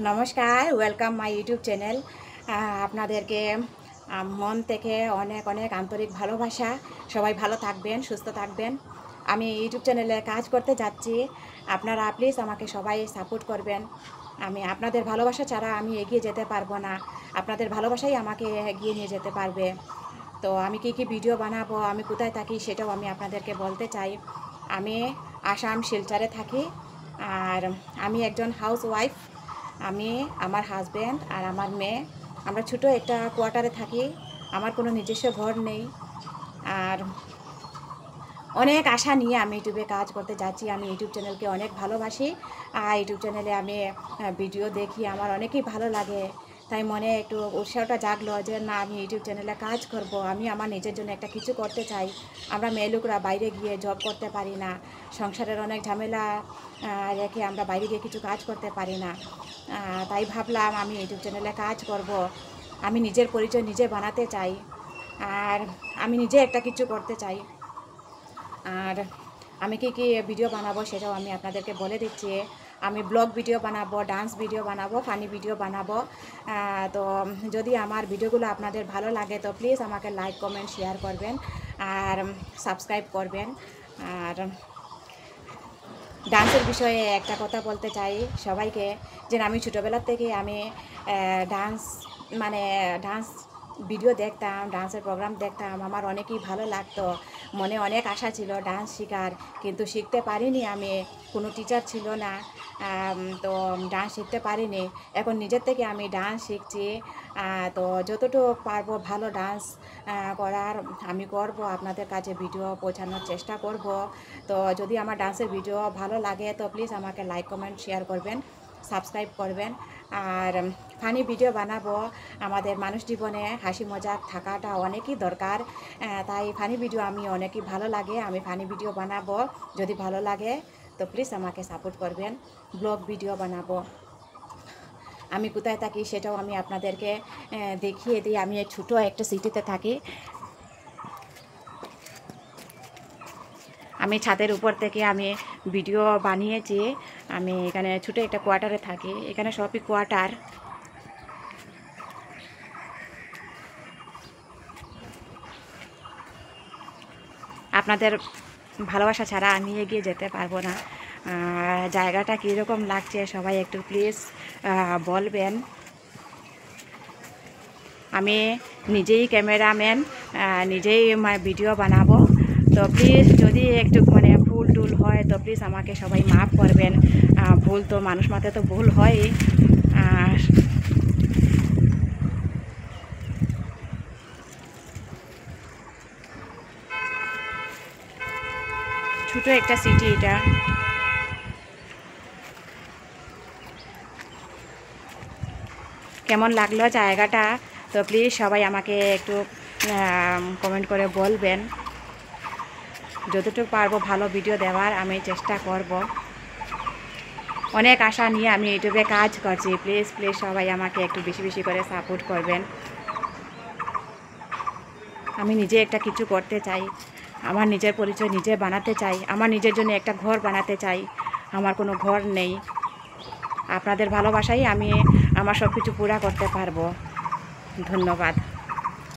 নমস্কার, welcome my YouTube channel. আপনাদেরকে মন থেকে অনেক অনেক আন্তরিক ভালোবাসা। সবাই ভালো থাকবেন, সুস্থ থাকবেন। আমি ইউটিউব চ্যানেলে কাজ করতে যাচ্ছি। আপনারা প্লিজ আমাকে সবাই সাপোর্ট করবেন। আমি আপনাদের ভালোবাসা ছাড়া আমি এগিয়ে যেতে পারবো না। আপনাদের ভালোবাসাই আমাকে এগিয়ে নিয়ে যেতে পারবে। তো আমি কী ভিডিও বানাবো, আমি কোথায় থাকি সেটাও আমি আপনাদেরকে বলতে চাই। আমি আসাম শিলচরে থাকি, আর আমি একজন হাউস ওয়াইফ। আমি, আমার হাজব্যান্ড আর আমার মেয়ে, আমরা ছোটো একটা কোয়ার্টারে থাকি। আমার কোনো নিজস্ব ঘর নেই। আর অনেক আশা নিয়ে আমি ইউটিউবে কাজ করতে যাচ্ছি। আমি ইউটিউব চ্যানেলকে অনেক ভালোবাসি। আর ইউটিউব চ্যানেলে আমি ভিডিও দেখি, আমার অনেকই ভালো লাগে। তাই মনে একটু উৎসাহটা জাগলো যে না, আমি ইউটিউব চ্যানেলে কাজ করব। আমি আমার নিজের জন্য একটা কিছু করতে চাই। আমরা মেয়ে লোকরা বাইরে গিয়ে জব করতে পারি না, সংসারের অনেক ঝামেলা রেখে আমরা বাইরে গিয়ে কিছু কাজ করতে পারি না। তাই ভাবলাম আমি ইউটিউব চ্যানেলে কাজ করব। আমি নিজের পরিচয় নিজে বানাতে চাই, আর আমি নিজে একটা কিছু করতে চাই। আর আমি কী ভিডিও বানাবো সেটাও আমি আপনাদেরকে বলে দিচ্ছি। আমি ব্লগ ভিডিও বানাবো, ডান্স ভিডিও বানাবো, ফানি ভিডিও বানাবো। তো যদি আমার ভিডিওগুলো আপনাদের ভালো লাগে তো প্লিজ আমাকে লাইক, কমেন্ট, শেয়ার করবেন আর সাবস্ক্রাইব করবেন। আর ডান্সের বিষয়ে একটা কথা বলতে চাই সবাইকে, যে আমি ছোটোবেলার থেকে আমি ডান্স ভিডিও দেখতাম, ডান্সের প্রোগ্রাম দেখতাম। আমার অনেকই ভালো লাগতো, মনে অনেক আশা ছিল ডান্স শেখার, কিন্তু শিখতে পারিনি। আমি কোনো টিচার ছিল না, তো ডান্স শিখতে পারিনি। এখন নিজের থেকে আমি ডান্স শিখছি। তো যতটুকু পারবো ভালো ডান্স করার আমি করব, আপনাদের কাছে ভিডিও পৌঁছানোর চেষ্টা করব। তো যদি আমার ডান্সের ভিডিও ভালো লাগে তো প্লিজ আমাকে লাইক, কমেন্ট, শেয়ার করবেন, সাবস্ক্রাইব করবেন। আর ফানি ভিডিও বানাবো। আমাদের মানুষ জীবনে হাসি মজাক থাকাটা অনেকই দরকার। তাই ফানি ভিডিও আমি অনেকই ভালো লাগে, আমি ফানি ভিডিও বানাবো। যদি ভালো লাগে তো প্লিজ আমাকে সাপোর্ট করবেন। ব্লগ ভিডিও বানাবো। আমি কোথায় থাকি সেটাও আমি আপনাদেরকে দেখিয়ে দিই। আমি ছোটো একটা সিটিতে থাকি। আমি ছাদের উপর থেকে আমি ভিডিও বানিয়েছি। আমি এখানে ছোটো একটা কোয়ার্টারে থাকি, এখানে সবই কোয়ার্টার। আপনাদের ভালোবাসা ছাড়া আমি এগিয়ে যেতে পারবো না। জায়গাটা কীরকম লাগছে সবাই একটু প্লিজ বলবেন। আমি নিজেই ক্যামেরাম্যান, নিজেই ভিডিও বানাবো। তো প্লিজ যদি একটু ভুল টুল হয় তো প্লিজ আমাকে সবাই মাফ করবেন। ভুল তো মানুষ মাত্রে তো ভুল হয়ই। ছোটো একটা সিটি এটা। কেমন লাগলো জায়গাটা তো প্লিজ সবাই আমাকে একটু কমেন্ট করে বলবেন। যতটুকু পারবো ভালো ভিডিও দেওয়ার আমি চেষ্টা করব। অনেক আশা নিয়ে আমি ইউটিউবে কাজ করছি। প্লিজ প্লিজ সবাই আমাকে একটু বেশি বেশি করে সাপোর্ট করবেন। আমি নিজে একটা কিছু করতে চাই, আমার নিজের পরিচয় নিজে বানাতে চাই, আমার নিজের জন্য একটা ঘর বানাতে চাই। আমার কোনো ঘর নেই। আপনাদের ভালোবাসাই আমি আমার সব কিছু পুরা করতে পারবো। ধন্যবাদ।